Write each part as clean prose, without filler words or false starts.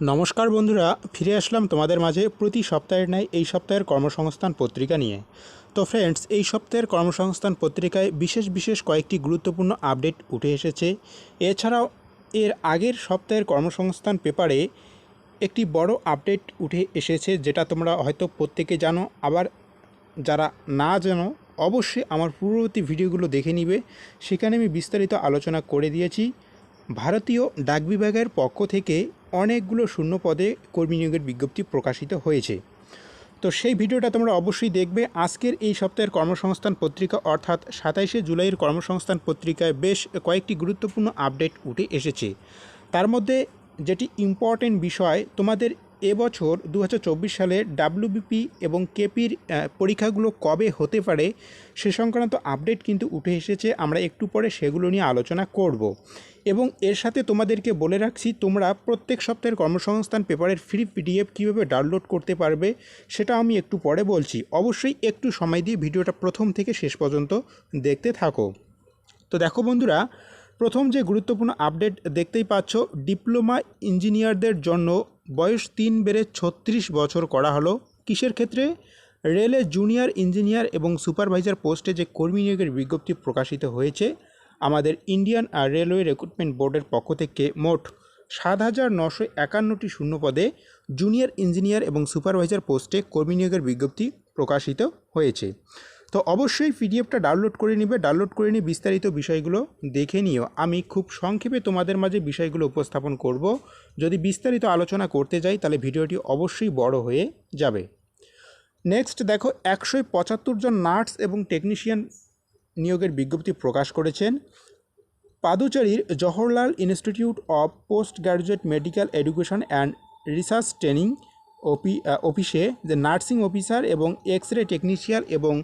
নমস্কার বন্ধুরা, ফিরে আসলাম তোমাদের মাঝে প্রতি সপ্তাহের ন্যায় এই সপ্তাহের কর্মসংস্থান পত্রিকা নিয়ে। তো ফ্রেন্ডস, এই সপ্তাহের কর্মসংস্থান পত্রিকায় বিশেষ কয়েকটি গুরুত্বপূর্ণ আপডেট উঠে এসেছে। এছাড়াও এর আগের সপ্তাহের কর্মসংস্থান পেপারে একটি বড় আপডেট উঠে এসেছে, যেটা তোমরা হয়তো প্রত্যেকে জানো। আবার যারা না জানো, অবশ্যই আমার পূর্ববর্তী ভিডিওগুলো দেখে নিবে, সেখানে আমি বিস্তারিত আলোচনা করে দিয়েছি। ভারতীয় ডাক বিভাগের পক্ষ থেকে অনেকগুলো শূন্য পদে কর্মী নিয়োগের বিজ্ঞপ্তি প্রকাশিত হয়েছে। তো সেই ভিডিওটা তোমরা অবশ্যই দেখবে। আজকের এই সপ্তাহের কর্মসংস্থান পত্রিকা অর্থাৎ 27শে জুলাইয়ের কর্মসংস্থান পত্রিকায় বেশ কয়েকটি গুরুত্বপূর্ণ আপডেট উঠে এসেছে। তার মধ্যে যেটি ইম্পর্টেন্ট বিষয়, তোমাদের এবছর 2024 সালে ডাব্লিউবিপি এবং কেপির পরীক্ষাগুলো কবে হতে পারে সে সংক্রান্ত আপডেট কিন্তু উঠে এসেছে। আমরা একটু পরে সেগুলো নিয়ে আলোচনা করব এবং এর সাথে তোমাদেরকে বলে রাখছি, তোমরা প্রত্যেক সপ্তাহের কর্মসংস্থান পেপারের ফ্রি পিডিএফ কীভাবে ডাউনলোড করতে পারবে সেটা আমি একটু পরে বলছি। অবশ্যই একটু সময় দিয়ে ভিডিওটা প্রথম থেকে শেষ পর্যন্ত দেখতে থাকো। তো দেখো বন্ধুরা, প্রথম যে গুরুত্বপূর্ণ আপডেট দেখতেই পাচ্ছ, ডিপ্লোমা ইঞ্জিনিয়ারদের জন্য বয়স 3 বেড়ে 36 বছর করা হলো। কিসের ক্ষেত্রে? রেলে জুনিয়র ইঞ্জিনিয়ার এবং সুপারভাইজার পোস্টে যে কর্মী নিয়োগের বিজ্ঞপ্তি প্রকাশিত হয়েছে, আমাদের ইন্ডিয়ান রেলওয়ে রিক্রুটমেন্ট বোর্ডের পক্ষ থেকে মোট 7,951টি শূন্য পদে জুনিয়র ইঞ্জিনিয়ার এবং সুপারভাইজার পোস্টে কর্মী নিয়োগের বিজ্ঞপ্তি প্রকাশিত হয়েছে। তো অবশ্যই পিডিএফটা ডাউনলোড করে নিবে। ডাউনলোড করে নিয়ে বিস্তারিত বিষয়গুলো দেখে নিও। আমি খুব সংক্ষেপে তোমাদের মাঝে বিষয়গুলো উপস্থাপন করব। যদি বিস্তারিত আলোচনা করতে যাই তাহলে ভিডিওটি অবশ্যই বড় হয়ে যাবে। নেক্সট দেখো, 175 জন নার্স এবং টেকনিশিয়ান নিয়োগের বিজ্ঞপ্তি প্রকাশ করেছেন। পাদুচারির Jawaharlal Institute of Post Graduate Medical Education and Research training অফিসে যে নার্সিং অফিসার এবং এক্স রে টেকনিশিয়ান এবং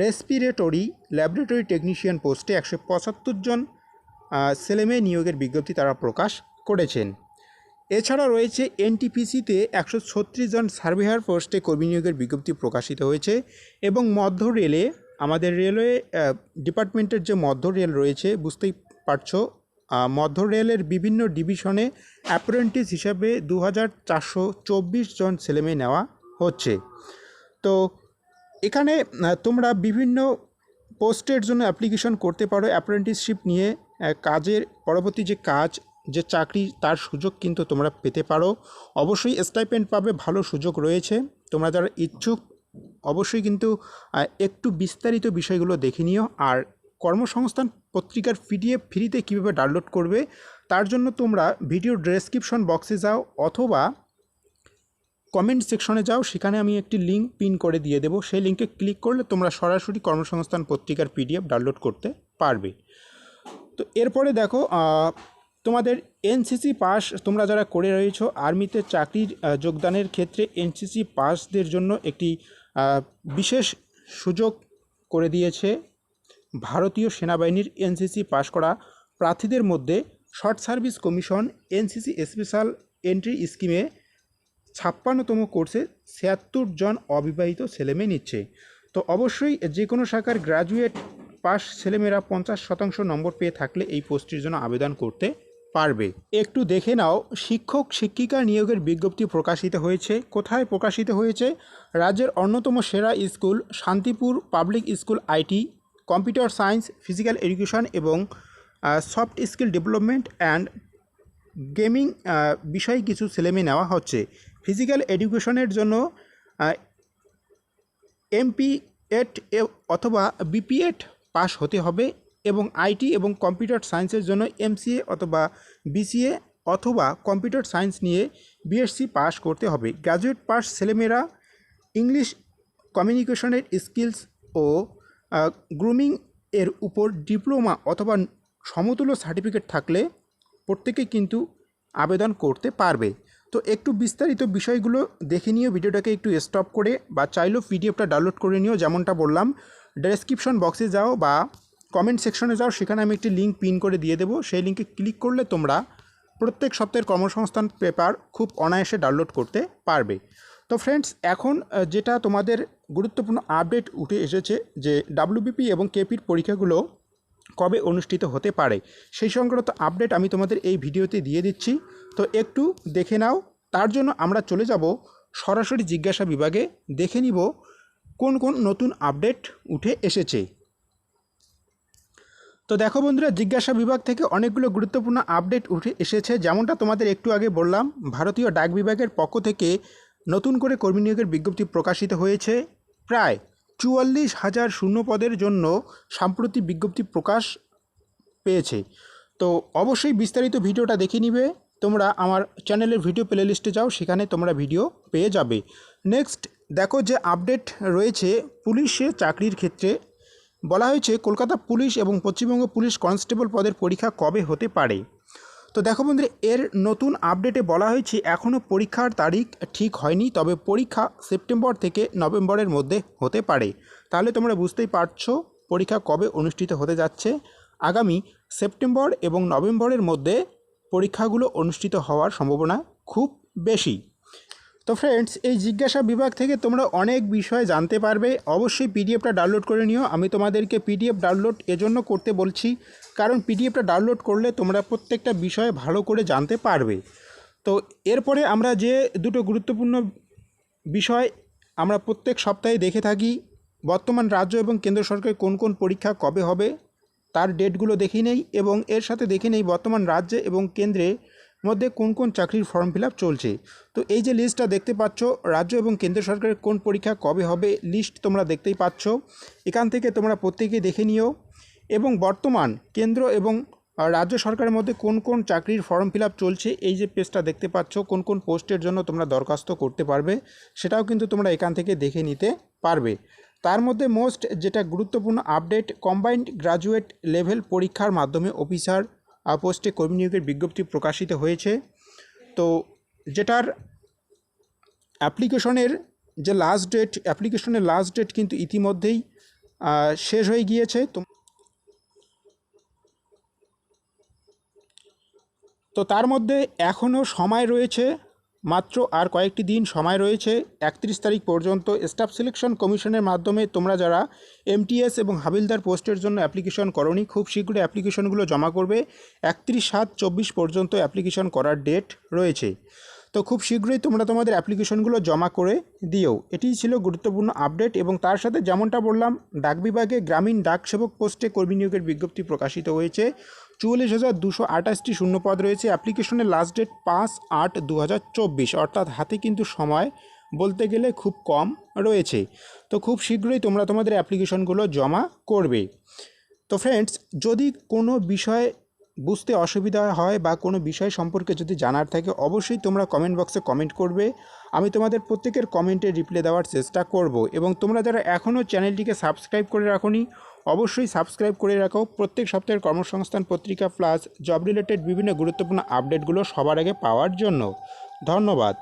রেসপিরেটরি ল্যাবরেটরি টেকনিশিয়ান পোস্টে 175 জন ছেলেমেয়ে নিয়োগের বিজ্ঞপ্তি তারা প্রকাশ করেছেন। এছাড়া রয়েছে এনটিপিসিতে 136 জন সার্ভেয়ার পোস্টে কর্মী নিয়োগের বিজ্ঞপ্তি প্রকাশিত হয়েছে। এবং মধ্য রেলে, আমাদের রেলওয়ে ডিপার্টমেন্টের যে মধ্য রেল রয়েছে, বুঝতেই পারছো, মধ্য রেলের বিভিন্ন ডিভিশনে অ্যাপ্রেন্টিস হিসাবে 2424 জন ছেলেমেয়ে নেওয়া হচ্ছে। তো এখানে তোমরা বিভিন্ন পোস্টের জন্য অ্যাপ্লিকেশন করতে পারো। অ্যাপ্রেন্টিসশিপ নিয়ে কাজের পরবর্তী যে কাজ, যে চাকরি, তার সুযোগ কিন্তু তোমরা পেতে পারো। অবশ্যই স্টাইপেন্ড পাবে, ভালো সুযোগ রয়েছে। তোমরা যারা ইচ্ছুক অবশ্যই কিন্তু একটু বিস্তারিত বিষয়গুলো দেখে নিও। আর কর্মসংস্থান পত্রিকার পিডিএফ ফ্রিতে কীভাবে ডাউনলোড করবে তার জন্য তোমরা ভিডিও ডেসক্রিপশন বক্সে যাও অথবা কমেন্ট সেকশনে যাও, সেখানে আমি একটি লিঙ্ক পিন করে দিয়ে দেবো। সেই লিঙ্কে ক্লিক করলে তোমরা সরাসরি কর্মসংস্থান পত্রিকার পিডিএফ ডাউনলোড করতে পারবে। তো এরপরে দেখো, তোমাদের এনসিসি পাস তোমরা যারা করে রয়েছো, আর্মিতে চাকরির যোগদানের ক্ষেত্রে এনসিসি পাসদের জন্য একটি বিশেষ সুযোগ করে দিয়েছে ভারতীয় সেনাবাহিনীর। এনসিসি পাস করা প্রার্থীদের মধ্যে short service commission NCC special entry স্কিমে 56তম কোর্সে 76 জন অবিবাহিত ছেলেমেয়ে নিচ্ছে। তো অবশ্যই যে কোনো শাখার গ্র্যাজুয়েট পাস ছেলেমেয়েরা 50% নম্বর পেয়ে থাকলে এই পোস্টের জন্য আবেদন করতে পারবে। একটু দেখে নাও, শিক্ষক শিক্ষিকা নিয়োগের বিজ্ঞপ্তি প্রকাশিত হয়েছে। কোথায় প্রকাশিত হয়েছে? রাজ্যের অন্যতম সেরা school Shantipur public school IT, computer science, physical education এবং soft skill development and gaming বিষয়ে কিছু ছেলেমেয়ে নেওয়া হচ্ছে। ফিজিক্যাল এডুকেশনের জন্য MP8 অথবা BP8 পাস হতে হবে এবং আইটি এবং কম্পিউটার সায়েন্সের জন্য MCA অথবা BCA অথবা কম্পিউটার সায়েন্স নিয়ে BSc পাস করতে হবে। গ্র্যাজুয়েট পাস ছেলেমেয়েরা ইংলিশ কমিউনিকেশনের স্কিলস ও গ্রুমিং এর উপর ডিপ্লোমা অথবা সমতুল্য সার্টিফিকেট থাকলে প্রত্যেকেই কিন্তু আবেদন করতে পারবে। তো একটু বিস্তারিত বিষয়গুলো দেখে নিও, ভিডিওটাকে একটু স্টপ করে, বা চাইলেও পিডিএফটা ডাউনলোড করে নিও। যেমনটা বললাম, ডেসক্রিপশন বক্সে যাও বা কমেন্ট সেকশনে যাও, সেখানে আমি একটি লিঙ্ক পিন করে দিয়ে দেবো। সেই লিঙ্কে ক্লিক করলে তোমরা প্রত্যেক সপ্তাহের কর্মসংস্থান পেপার খুব অনায়াসে ডাউনলোড করতে পারবে। তো ফ্রেন্ডস, এখন যেটা তোমাদের গুরুত্বপূর্ণ আপডেট উঠে এসেছে যে ডাব্লিউবিপি এবং কেপির পরীক্ষাগুলো কবে অনুষ্ঠিত হতে পারে সেই সংক্রান্ত আপডেট আমি তোমাদের এই ভিডিওতে দিয়ে দিচ্ছি। তো একটু দেখে নাও, তার জন্য আমরা চলে যাব সরাসরি জিজ্ঞাসা বিভাগে, দেখে নিব কোন কোন নতুন আপডেট উঠে এসেছে। তো দেখো বন্ধুরা, জিজ্ঞাসা বিভাগ থেকে অনেকগুলো গুরুত্বপূর্ণ আপডেট উঠে এসেছে। যেমনটা তোমাদের একটু আগে বললাম, ভারতীয় ডাক বিভাগের পক্ষ থেকে নতুন করে কর্মী নিয়োগের বিজ্ঞপ্তি প্রকাশিত হয়েছে। প্রায় 44,000 শূন্য পদের জন্য সাম্প্রতিক বিজ্ঞপ্তি প্রকাশ পেয়েছে। তো অবশ্যই বিস্তারিত ভিডিওটা দেখে নিবে। তোমরা আমার চ্যানেলের ভিডিও প্লেলিস্টে যাও, সেখানে তোমরা ভিডিও পেয়ে যাবে। নেক্সট দেখো যে আপডেট রয়েছে পুলিশে চাকরির ক্ষেত্রে বলা হয়েছে কলকাতা পুলিশ এবং পশ্চিমবঙ্গ পুলিশ কনস্টেবল পদের পরীক্ষা কবে হতে পারে। তো দেখো বন্ধুরা, এর নতুন আপডেটে বলা হয়েছে এখনও পরীক্ষার তারিখ ঠিক হয়নি, তবে পরীক্ষা সেপ্টেম্বর থেকে নভেম্বরের মধ্যে হতে পারে। তাহলে তোমরা বুঝতেই পারছো পরীক্ষা কবে অনুষ্ঠিত হতে যাচ্ছে। আগামী সেপ্টেম্বর এবং নভেম্বরের মধ্যে পরীক্ষাগুলো অনুষ্ঠিত হওয়ার সম্ভাবনা খুব বেশি। তো ফ্রেন্ডস, এই জিজ্ঞাসা বিভাগ থেকে তোমরা অনেক বিষয় জানতে পারবে। অবশ্যই পিডিএফটা ডাউনলোড করে নিও। আমি তোমাদেরকে পিডিএফ ডাউনলোড এজন্য করতে বলছি, কারণ পিডিএফটা ডাউনলোড করলে তোমরা প্রত্যেকটা বিষয় ভালো করে জানতে পারবে। তো এরপরে আমরা যে দুটো গুরুত্বপূর্ণ বিষয় আমরা প্রত্যেক সপ্তাহে দেখে থাকি, বর্তমান রাজ্য এবং কেন্দ্র সরকারের কোন কোন পরীক্ষা কবে হবে তার ডেটগুলো দেখে নেই, এবং এর সাথে দেখে নেই বর্তমান রাজ্যে এবং কেন্দ্রে মধ্যে কোন কোন চাকরির ফর্ম ফিল আপ চলছে। তো এই যে লিস্টটা দেখতে পাচ্ছ, রাজ্য এবং কেন্দ্র সরকারের কোন পরীক্ষা কবে হবে লিস্ট তোমরা দেখতেই পাচ্ছ। এখান থেকে তোমরা প্রত্যেকেই দেখে নিও, এবং বর্তমান কেন্দ্র এবং রাজ্য সরকারের মধ্যে কোন কোন চাকরির ফর্ম ফিল আপ চলছে, এই যে পেজটা দেখতে পাচ্ছ, কোন কোন পোস্টের জন্য তোমরা দরখাস্ত করতে পারবে সেটাও কিন্তু তোমরা এখান থেকে দেখে নিতে পারবে। তার মধ্যে মোস্ট যেটা গুরুত্বপূর্ণ আপডেট, কম্বাইন্ড গ্র্যাজুয়েট লেভেল পরীক্ষার মাধ্যমে অফিসার পোস্টে কর্মী নিয়োগের বিজ্ঞপ্তি প্রকাশিত হয়েছে। তো যেটার অ্যাপ্লিকেশনের লাস্ট ডেট কিন্তু ইতিমধ্যেই শেষ হয়ে গিয়েছে। তো তার মধ্যে এখনও সময় রয়েছে, মাত্র আর কয়েকটি দিন সময় রয়েছে। 31 তারিখ পর্যন্ত স্টাফ সিলেকশন কমিশনের মাধ্যমে তোমরা যারা এমটিএস এবং হাবিলদার পোস্টের জন্য অ্যাপ্লিকেশন করোনি, খুব শীঘ্রই অ্যাপ্লিকেশনগুলো জমা করবে। 31/7/24 পর্যন্ত অ্যাপ্লিকেশন করার ডেট রয়েছে। তো খুব শীঘ্রই তোমরা তোমাদের অ্যাপ্লিকেশনগুলো জমা করে দিও। এটিই ছিল গুরুত্বপূর্ণ আপডেট। এবং তার সাথে যেমনটা বললাম, ডাক বিভাগে গ্রামীণ ডাক সেবক পোস্টে কর্মী নিয়োগের বিজ্ঞপ্তি প্রকাশিত হয়েছে। 44,228টি শূন্যপদ রয়েছে। অ্যাপ্লিকেশনের লাস্ট ডেট 5/8/2024, অর্থাৎ হাতে কিন্তু সময় বলতে গেলে খুব কম রয়েছে। তো খুব শীঘ্রই তোমরা তোমাদের অ্যাপ্লিকেশনগুলো জমা করবে। তো ফ্রেন্ডস, যদি কোনো বিষয় বুঝতে অসুবিধা হয় বা কোনো বিষয় সম্পর্কে যদি জানার থাকে, অবশ্যই তোমরা কমেন্ট বক্সে কমেন্ট করবে। আমি তোমাদের প্রত্যেকের কমেন্টে রিপ্লাই দেওয়ার চেষ্টা করব। এবং তোমরা যারা এখনও চ্যানেলটিকে সাবস্ক্রাইব করে রাখোনি, অবশ্যই সাবস্ক্রাইব করে রাখো। প্রত্যেক সপ্তাহের কর্মসংস্থান পত্রিকা প্লাস জব রিলেটেড বিভিন্ন গুরুত্বপূর্ণ আপডেটগুলো সবার আগে পাওয়ার জন্য। ধন্যবাদ।